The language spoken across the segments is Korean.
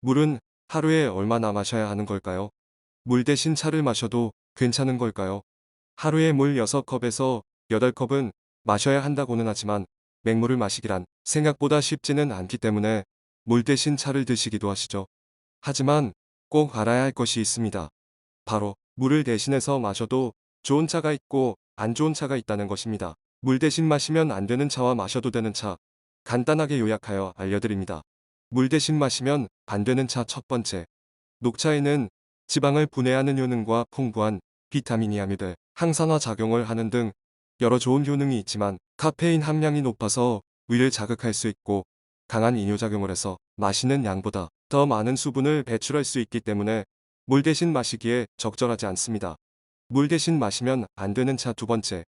물은 하루에 얼마나 마셔야 하는 걸까요? 물 대신 차를 마셔도 괜찮은 걸까요? 하루에 물 6컵에서 8컵은 마셔야 한다고는 하지만 맹물을 마시기란 생각보다 쉽지는 않기 때문에 물 대신 차를 드시기도 하시죠. 하지만 꼭 알아야 할 것이 있습니다. 바로 물을 대신해서 마셔도 좋은 차가 있고 안 좋은 차가 있다는 것입니다. 물 대신 마시면 안 되는 차와 마셔도 되는 차, 간단하게 요약하여 알려드립니다. 물 대신 마시면 안 되는 차 첫 번째. 녹차에는 지방을 분해하는 효능과 풍부한 비타민이 함유돼 항산화 작용을 하는 등 여러 좋은 효능이 있지만 카페인 함량이 높아서 위를 자극할 수 있고 강한 이뇨작용을 해서 마시는 양보다 더 많은 수분을 배출할 수 있기 때문에 물 대신 마시기에 적절하지 않습니다. 물 대신 마시면 안 되는 차 두 번째.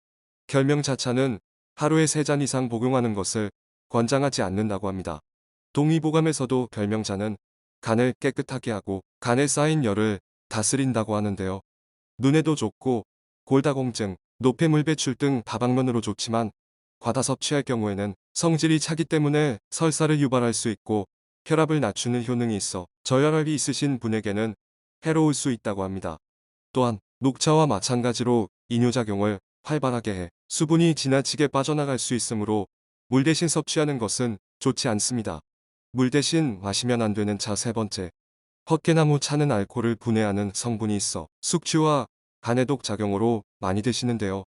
결명자차는 하루에 3잔 이상 복용하는 것을 권장하지 않는다고 합니다. 동의보감에서도 결명자는 간을 깨끗하게 하고 간에 쌓인 열을 다스린다고 하는데요. 눈에도 좋고 골다공증, 노폐물 배출 등 다방면으로 좋지만 과다 섭취할 경우에는 성질이 차기 때문에 설사를 유발할 수 있고 혈압을 낮추는 효능이 있어 저혈압이 있으신 분에게는 해로울 수 있다고 합니다. 또한 녹차와 마찬가지로 이뇨작용을 활발하게 해 수분이 지나치게 빠져나갈 수 있으므로 물 대신 섭취하는 것은 좋지 않습니다. 물 대신 마시면 안 되는 차 세 번째. 헛개나무 차는 알코올을 분해하는 성분이 있어 숙취와 간해독 작용으로 많이 드시는데요.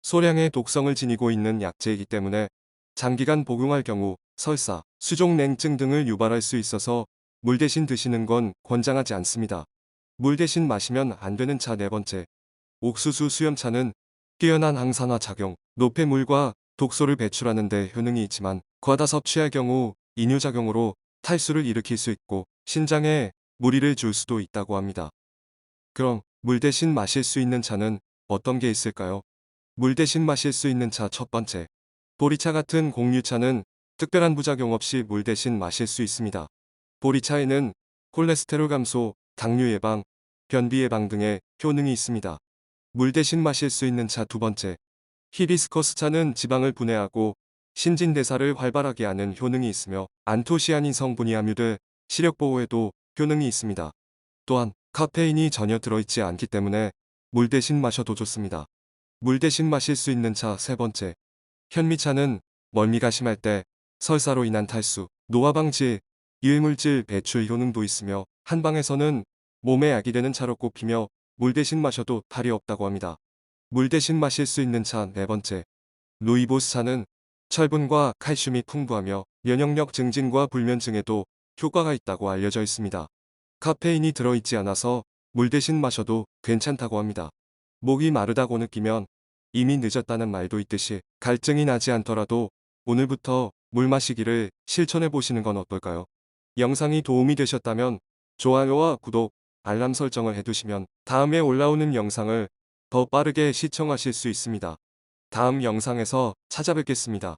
소량의 독성을 지니고 있는 약재이기 때문에 장기간 복용할 경우 설사, 수족냉증 등을 유발할 수 있어서 물 대신 드시는 건 권장하지 않습니다. 물 대신 마시면 안 되는 차 네 번째. 옥수수 수염차는 뛰어난 항산화 작용, 노폐물과 독소를 배출하는 데 효능이 있지만 과다 섭취할 경우 이뇨작용으로 탈수를 일으킬 수 있고 신장에 무리를 줄 수도 있다고 합니다. 그럼 물 대신 마실 수 있는 차는 어떤 게 있을까요? 물 대신 마실 수 있는 차 첫 번째. 보리차 같은 공유차는 특별한 부작용 없이 물 대신 마실 수 있습니다. 보리차에는 콜레스테롤 감소, 당뇨 예방, 변비 예방 등의 효능이 있습니다. 물 대신 마실 수 있는 차 두 번째. 히비스커스 차는 지방을 분해하고 신진대사를 활발하게 하는 효능이 있으며 안토시아닌 성분이 함유돼 시력 보호에도 효능이 있습니다. 또한 카페인이 전혀 들어있지 않기 때문에 물 대신 마셔도 좋습니다. 물 대신 마실 수 있는 차 세 번째. 현미차는 멀미가 심할 때 설사로 인한 탈수, 노화 방지, 유해물질 배출 효능도 있으며 한방에서는 몸에 약이 되는 차로 꼽히며 물 대신 마셔도 탈이 없다고 합니다. 물 대신 마실 수 있는 차 네 번째. 루이보스 차는 철분과 칼슘이 풍부하며 면역력 증진과 불면증에도 효과가 있다고 알려져 있습니다. 카페인이 들어있지 않아서 물 대신 마셔도 괜찮다고 합니다. 목이 마르다고 느끼면 이미 늦었다는 말도 있듯이 갈증이 나지 않더라도 오늘부터 물 마시기를 실천해 보시는 건 어떨까요? 영상이 도움이 되셨다면 좋아요와 구독, 알람 설정을 해두시면 다음에 올라오는 영상을 더 빠르게 시청하실 수 있습니다. 다음 영상에서 찾아뵙겠습니다.